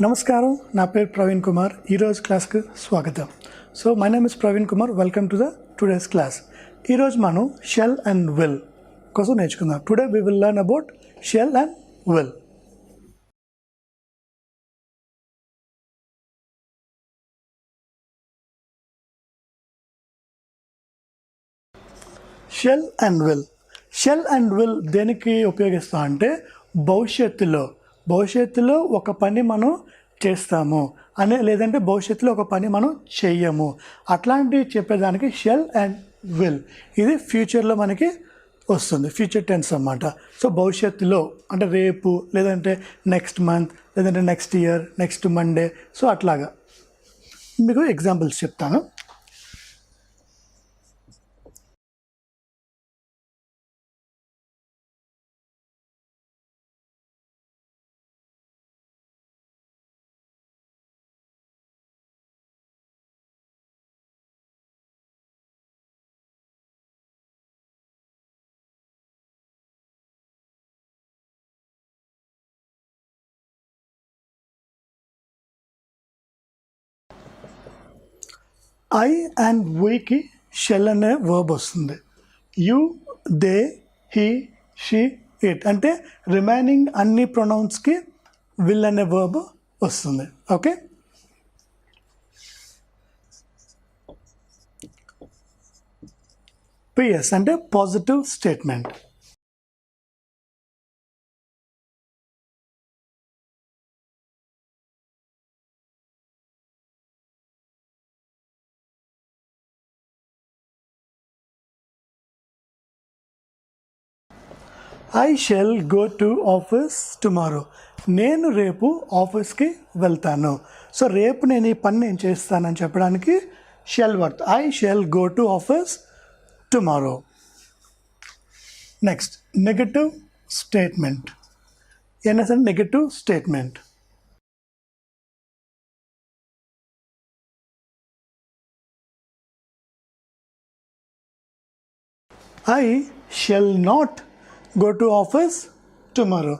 నమస్కారం, నా పేరు ప్రవీణ్ కుమార్. ఈరోజు క్లాస్కి స్వాగతం. So my name is Praveen Kumar. Welcome to the today's class. ఈరోజు మనం షెల్ అండ్ విల్ కోసం నేర్చుకుందాం. Today we will learn about shall and will. Shall and will. Shall and will దేనికి ఉపయోగిస్తాం అంటే భవిష్యత్తులో ఒక పని మనం చేస్తాము అనే, లేదంటే భవిష్యత్తులో ఒక పని మనం చెయ్యము అట్లాంటివి చెప్పేదానికి షెల్ అండ్ విల్. ఇది ఫ్యూచర్లో మనకి వస్తుంది, ఫ్యూచర్ టెన్స్ అన్నమాట. సో భవిష్యత్తులో అంటే రేపు, లేదంటే నెక్స్ట్ మంత్, లేదంటే next year, next Monday. So అట్లాగా మీకు ఎగ్జాంపుల్స్ చెప్తాను. ఐ అండ్ వీకి షెల్ అనే వర్బ్ వస్తుంది. You, they, he, she, it అంటే రిమైనింగ్ అన్ని ప్రొనౌన్స్కి విల్ అనే వర్బ్ వస్తుంది. ఓకే, పిఎస్ అంటే positive statement. I shall go to office tomorrow. నేను రేపు ఆఫీస్కి వెళ్తాను. సో రేపు నేను ఈ పని నేను చేస్తానని చెప్పడానికి shall worth. I shall go to office tomorrow. Next, negative statement. ఏంటంటే negative statement. I shall not go to office tomorrow.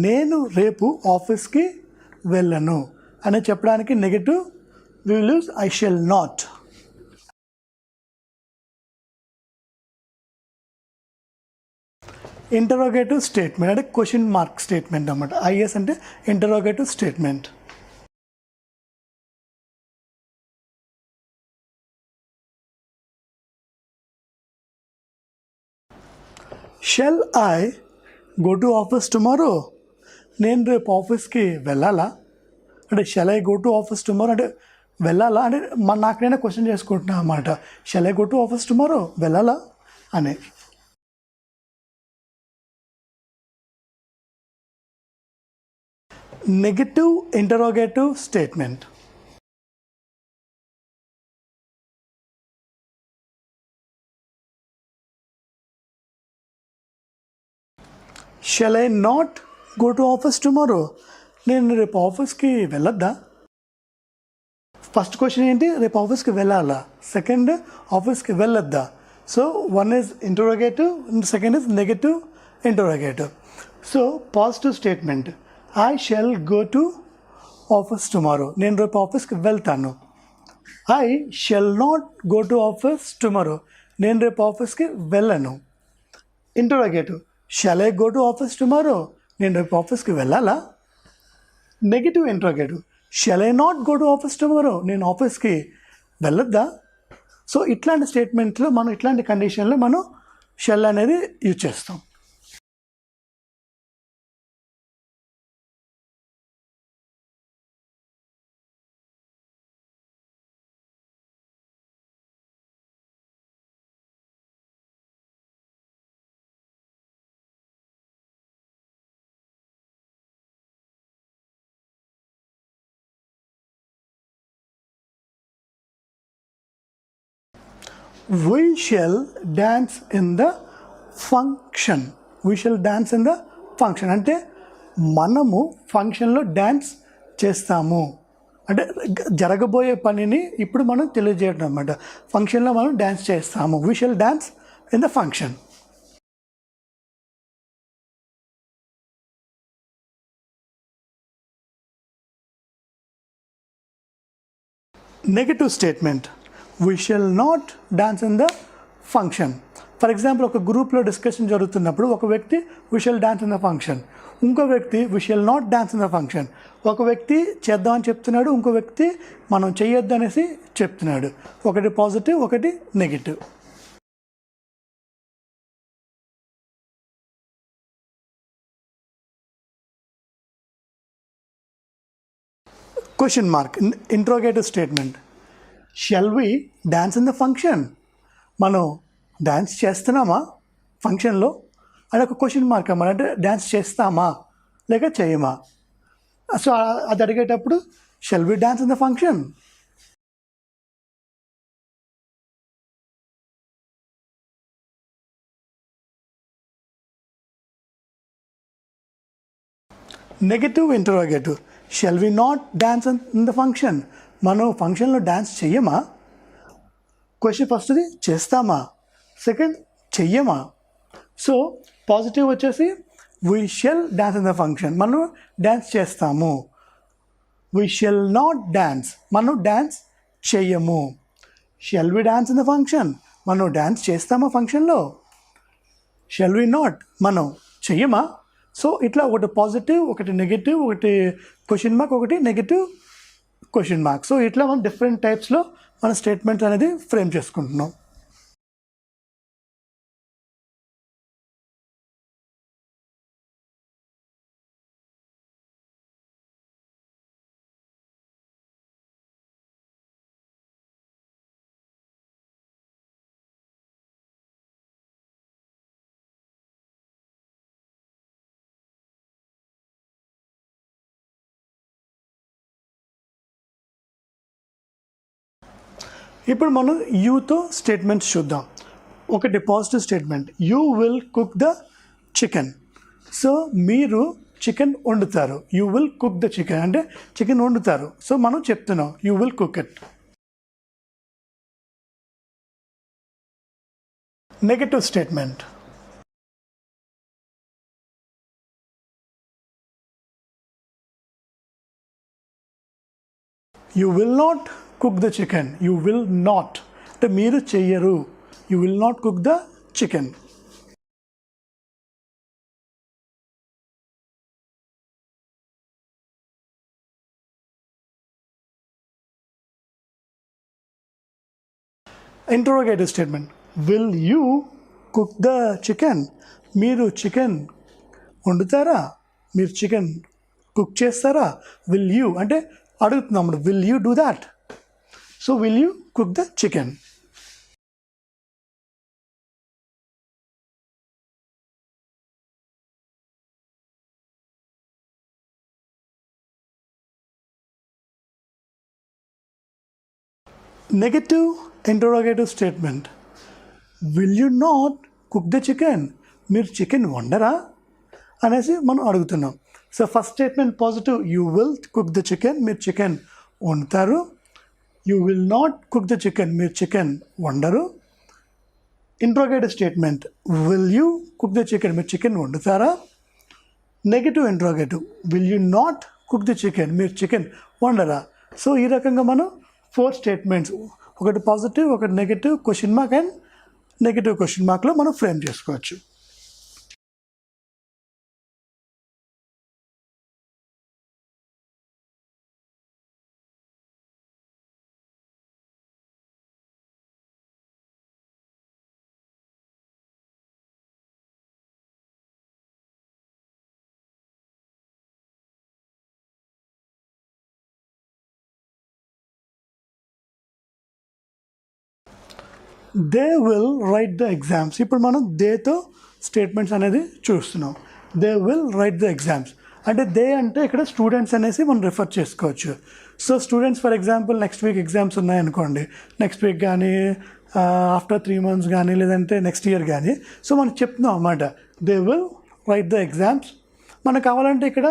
నేను రేపు ఆఫీస్కి వెళ్ళను అని చెప్పడానికి negative we will use I shall not. Interrogative statement అంటే క్వశ్చన్ మార్క్ స్టేట్మెంట్ అన్నమాట. Is అంటే interrogative statement. Shall I go to office tomorrow. నేను రేపు ఆఫీస్కి వెళ్ళాలా అంటే shall I go to office tomorrow అంటే వెళ్ళాలా అంటే నాకు నేనే క్వశ్చన్ చేసుకుంటున్నా అన్నమాట. Shell I go to office tomorrow, వెళ్ళాలా అని. Negative interrogative statement. Shall I not go to office tomorrow. నేను రేపు ఆఫీస్కి వెళ్ళొద్దా. ఫస్ట్ క్వశ్చన్ ఏంటి, రేపు ఆఫీస్కి వెళ్ళాలా. సెకండ్, ఆఫీస్కి వెళ్ళొద్దా. So one is interrogative, second is negative interrogative. So positive statement, I shall go to office tomorrow. నేను రేపు ఆఫీస్కి వెళ్తాను. I shall not go to office tomorrow. నేను రేపు ఆఫీస్కి వెళ్ళను. Interrogative, shall I go to office tomorrow. నేను రేపు ఆఫీస్కి వెళ్ళాలా. Negative interrogative, shall I not go to office tomorrow. నేను ఆఫీస్కి వెళ్ళొద్దా. సో ఇట్లాంటి స్టేట్మెంట్లో మనం, ఇట్లాంటి కండిషన్లో మనం షెల్ అనేది యూజ్ చేస్తాం. We shall dance in the function. We shall dance in the function అంటే మనము ఫంక్షన్లో డ్యాన్స్ చేస్తాము అంటే జరగబోయే పనిని ఇప్పుడు మనం తెలియజేయడం అన్నమాట. ఫంక్షన్లో మనం డ్యాన్స్ చేస్తాము. We shall dance in the function. Negative statement, we shall not dance in the function. For example ఒక గ్రూప్లో డిస్కషన్ జరుగుతున్నప్పుడు ఒక వ్యక్తి we shall dance in the function, ఇంకో వ్యక్తి we shall not dance in the function. ఒక వ్యక్తి చేద్దామని చెప్తున్నాడు, ఇంకో వ్యక్తి మనం చేయొద్దు అనేసి చెప్తున్నాడు. ఒకటి పాజిటివ్, ఒకటి negative. Question mark, interrogative statement. Shall we dance in the function? మనం డ్యాన్స్ చేస్తున్నామా ఫంక్షన్లో అని ఒక క్వశ్చన్ మార్క్ అన్నమాట. అంటే డ్యాన్స్ చేస్తామా లేక చేయమా. సో అది అడిగేటప్పుడు shall we dance in the function. Negative interrogative, shall we not dance in the function? మనం ఫంక్షన్లో డ్యాన్స్ చెయ్యమా. క్వశ్చన్ ఫస్ట్ది చేస్తామా, సెకండ్ చెయ్యమా. సో పాజిటివ్ వచ్చేసి we shall dance in the function, మనం డ్యాన్స్ చేస్తాము. వీ షెల్ నాట్ డాన్స్, మనం డ్యాన్స్ చెయ్యము. Shall we dance in the function, మనం డ్యాన్స్ చేస్తామా ఫంక్షన్లో. షెల్ వి నాట్, మనం చెయ్యమా. సో ఇట్లా ఒకటి పాజిటివ్, ఒకటి నెగిటివ్, ఒకటి క్వశ్చన్ మార్క్, ఒకటి నెగిటివ్ క్వశ్చన్ మార్క్. సో ఇట్లా మనం డిఫరెంట్ టైప్స్లో మన స్టేట్మెంట్స్ అనేది ఫ్రేమ్ చేసుకుంటున్నాం. ఇప్పుడు మనం యూతో స్టేట్మెంట్స్ చూద్దాం. ఒకటి positive statement, you will cook the chicken. So మీరు చికెన్ వండుతారు. You will cook the chicken అంటే చికెన్ వండుతారు. సో మనం చెప్తున్నాం you will cook it. Negative statement, you will not cook the chicken. You will not అంటే మీరు చెయ్యరు. You will not cook the chicken. Interrogative statement, will you cook the chicken? మీరు chicken వండుతారా, మీరు chicken cook చేస్తారా. Will you అంటే అడుగుతున్నాము, will you do that. So will you cook the chicken. Negative interrogative statement, will you not cook the chicken? మీరు chicken వండరా అనేసి మనం అడుగుతున్నాం. So first statement positive, you will cook the chicken, మీరు chicken వండుతారు. You will not cook the chicken, మీరు chicken వండరు. Interrogative statement, will you cook the chicken? మీరు చికెన్ వండుతారా. Negative interrogative, will you not cook the chicken? మీరు chicken వండరా. So ఈ రకంగా మనం 4 స్టేట్మెంట్స్, ఒకటి పాజిటివ్, ఒకటి negative, question mark and negative question మార్క్లో మనం ఫ్రేమ్ చేసుకోవచ్చు. They will write the exams. ఇప్పుడు మనం దేతో స్టేట్మెంట్స్ అనేది చూస్తున్నాం. They will write the exams అంటే దే అంటే ఇక్కడ స్టూడెంట్స్ అనేసి మనం రిఫర్ చేసుకోవచ్చు. So students for example next week exams ఉన్నాయనుకోండి, నెక్స్ట్ వీక్ కానీ ఆఫ్టర్ 3 months కానీ లేదంటే నెక్స్ట్ ఇయర్ కానీ. సో మనం చెప్తున్నాం అన్నమాట they will write the exams. మనకు కావాలంటే ఇక్కడ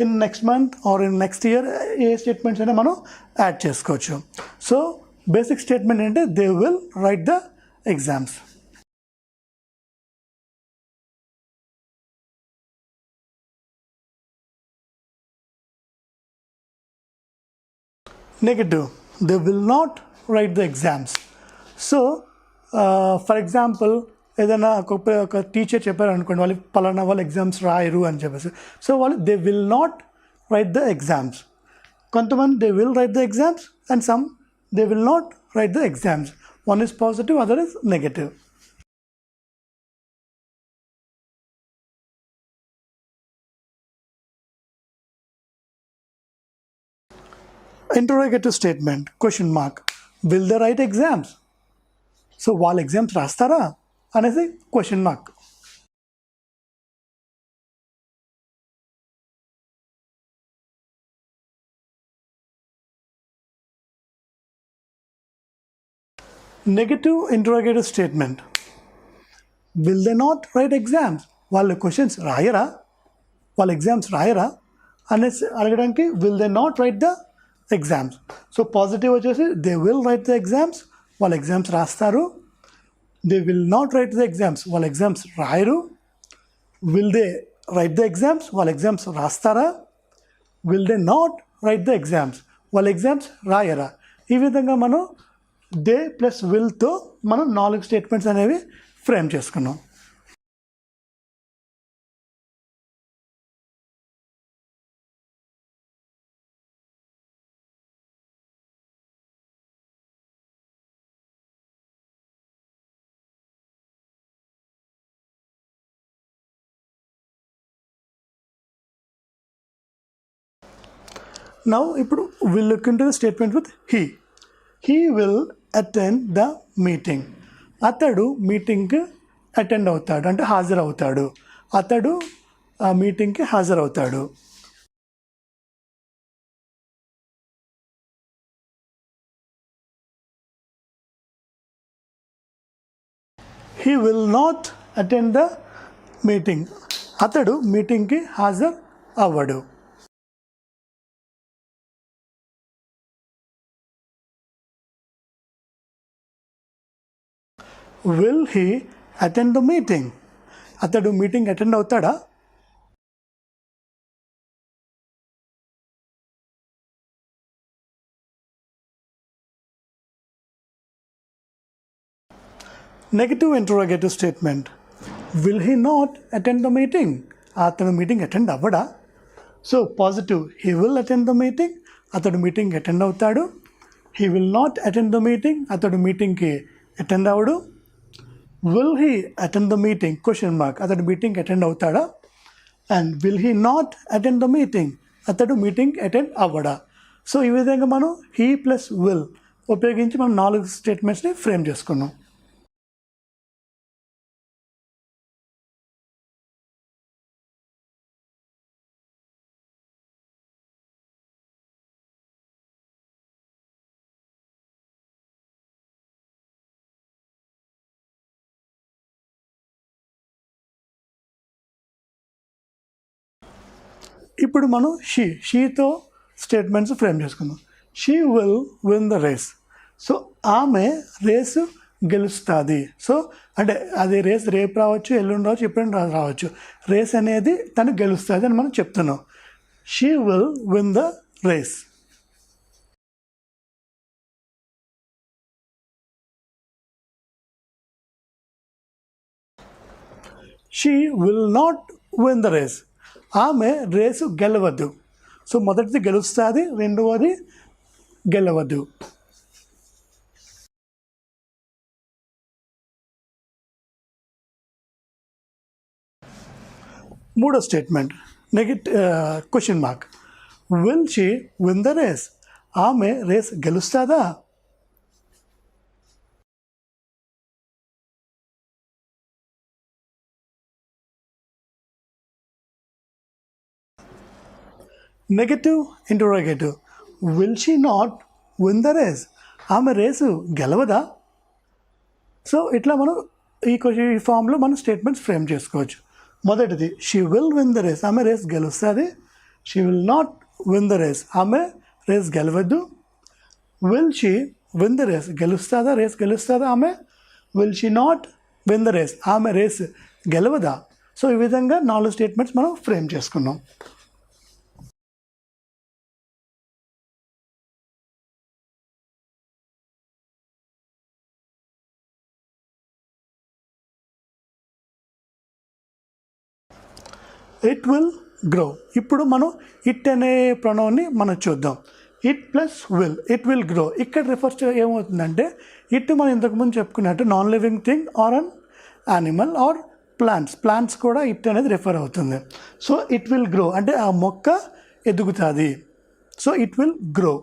in next month or in next year A statements అయినా మనం యాడ్ చేసుకోవచ్చు. సో బేసిక్ స్టేట్మెంట్ అంటే they will write the exams. Negative they will not write the exams. So for example, ఏదైనా ఒక teacher చెప్పారు అనుకోండి, వాళ్ళు పలానా వాళ్ళు ఎగ్జామ్స్ రాయరు అని చెప్పేసి, సో వాళ్ళు they will not write the exams. కొంతమంది they will write the exams and some they will not write the exams. One is positive, other is negative. Interrogative statement question mark, will they write exams? So వాళ్ళు exams రాస్తారా అనేసి question mark. Negative interrogative statement, will they not write exams? వాళ్ళు questions రాయరా, వాళ్ళ exams రాయరా అనేసి అడగడానికి will they not write the exams. So positive వచ్చేసి they will write the exams, వాళ్ళ ఎగ్జామ్స్ రాస్తారు. They will not write the exams, వాళ్ళ ఎగ్జామ్స్ రాయరు. Will they write the exams, వాళ్ళ ఎగ్జామ్స్ రాస్తారా? Will they not write the exams, వాళ్ళ exams రాయరా? ఈ విధంగా మనం దే ప్లస్ విల్తో మనం 4 స్టేట్మెంట్స్ అనేవి ఫ్రేమ్ చేసుకున్నాం. Now, we'll look into the statement with he. He will attend the meeting. అతడు మీటింగ్కి అటెండ్ అవుతాడు అంటే హాజరవుతాడు. అతడు ఆ మీటింగ్కి హాజరవుతాడు. He will not attend the meeting. అతడు మీటింగ్కి హాజరు అవ్వడు. Will he attend the meeting? అతడు మీటింగ్ అటెండ్ అవుతాడా? Negative interrogative statement, will he not attend the meeting? అతడు మీటింగ్ అటెండ్ అవ్వడా? So positive he will attend the meeting, అతడు meeting attend అవుతాడు. He will not attend the meeting, అతడు మీటింగ్కి attend అవ్వడు. Will he attend the meeting question mark, అతడు meeting attend అవుతాడా? And will he not attend the meeting, అతడు meeting attend అవ్వడా? So ఈ విధంగా మనం హీ ప్లస్ విల్ ఉపయోగించి మనం 4 స్టేట్మెంట్స్ని ఫ్రేమ్ చేసుకున్నాం. ఇప్పుడు మనం షీతో స్టేట్మెంట్స్ ఫ్రేమ్ చేసుకుందాం. She will win the race. So ఆమె రేసు గెలుస్తుంది. సో అంటే అది రేస్ రేపు రావచ్చు, ఎల్లుండి రావచ్చు, ఎప్పుడైనా రావచ్చు. రేస్ అనేది తను గెలుస్తుంది అని మనం చెప్తున్నాం. She will win the race. She will not win the race. ఆమె రేసు గెలవద్దు. సో మొదటిది గెలుస్తుంది, రెండవది గెలవద్దు. మూడో statement question mark, will she win the race? ఆమె రేస్ గెలుస్తుందా? Negative interrogative, will she not win the race? ఆమె రేసు గెలవదా? సో ఇట్లా మనం ఈ ఫామ్లో మనం స్టేట్మెంట్స్ ఫ్రేమ్ చేసుకోవచ్చు. మొదటిది she will win the race, ఆమె రేస్ గెలుస్తుంది. She will not win the race, ఆమె రేస్ గెలవద్దు. Will she win the race, గెలుస్తుందా, రేస్ గెలుస్తుందా ఆమె? Will she not win the race, ఆమె రేస్ గెలవదా? సో ఈ విధంగా 4 స్టేట్మెంట్స్ మనం ఫ్రేమ్ చేసుకున్నాం. It will grow. ఇప్పుడు మనం ఇట్ అనే ప్రొనౌన్ని మనం చూద్దాం. It plus will, it will grow. ఇక్కడ రిఫర్స్ ఏమవుతుందంటే ఇట్ మనం ఇంతకుముందు చెప్పుకున్నట్టు non living thing or an animal or plants కూడా ఇట్ అనేది రిఫర్ అవుతుంది. సో ఇట్ విల్ గ్రో అంటే ఆ మొక్క ఎదుగుతుంది. So it will grow.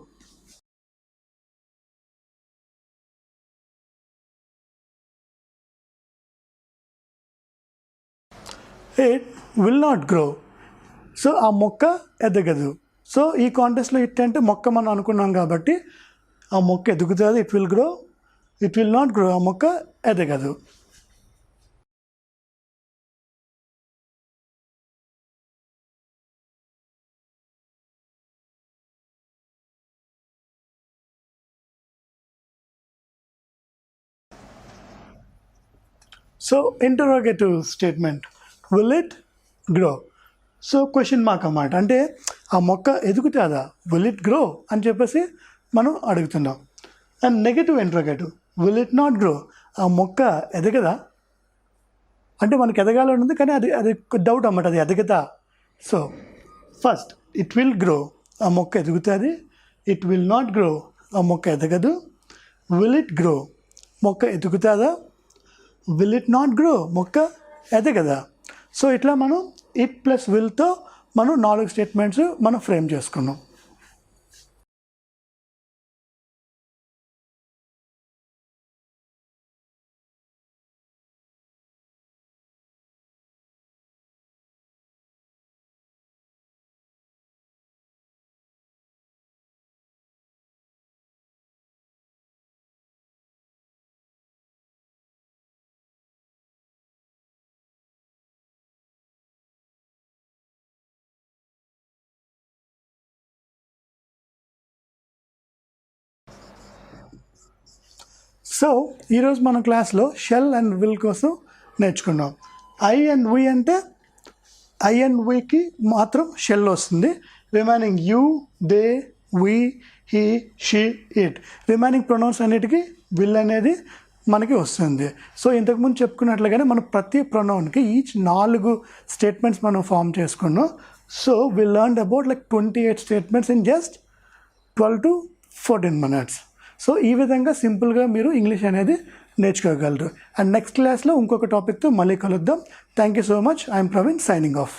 It will not grow. So ఆ మొక్క ఎదగదు. సో ఈ కాంటెక్స్లో ఇట్ అంటే మొక్క మనం అనుకున్నాం కాబట్టి ఆ మొక్క ఎదుగుతుంది, it will grow. It will not grow, ఆ మొక్క ఎదగదు. So interrogative statement, will it grow. So question mark అన్నమాట. అంటే ఆ మొక్క ఎదుగుతుందా, విల్ ఇట్ గ్రో అని చెప్పేసి మనం అడుగుతున్నాం. And negative interrogative, will it not grow, ఆ మొక్క ఎదగదా అంటే మనకి ఎదగాలని ఉంది కానీ అది డౌట్ అన్నమాట, అది ఎదగదా. So first it will grow, ఆ మొక్క ఎదుగుతుంది. ఇట్ విల్ నాట్ గ్రో, ఆ మొక్క ఎదగదు. విల్ ఇట్ గ్రో, మొక్క ఎదుగుతుందా. విల్ ఇట్ నాట్ గ్రో, మొక్క ఎదగదా. సో ఇట్లా మనం ఇట్ ప్లస్ విల్తో మనం 4 స్టేట్మెంట్స్ మనం ఫ్రేమ్ చేసుకున్నాం. సో ఈరోజు మన క్లాస్లో షెల్ అండ్ విల్ కోసం నేర్చుకున్నాం. ఐ అండ్ వి అంటే ఐ అండ్ వికి మాత్రం షెల్ వస్తుంది. Remaining you, they, we, he, she, it, remaining pronouns అన్నిటికీ విల్ అనేది మనకి వస్తుంది. సో ఇంతకుముందు చెప్పుకున్నట్లుగానే మనం ప్రతి ప్రొనౌన్కి ఈచ్ 4 స్టేట్మెంట్స్ మనం ఫామ్ చేసుకున్నాం. So we learned about 28 statements in just 12 to 14 minutes. So ఈ విధంగా సింపుల్గా మీరు ఇంగ్లీష్ అనేది నేర్చుకోగలరు. అండ్ నెక్స్ట్ క్లాస్లో ఇంకొక టాపిక్తో మళ్ళీ కలుద్దాం. Thank you so much. I'm Praveen signing off.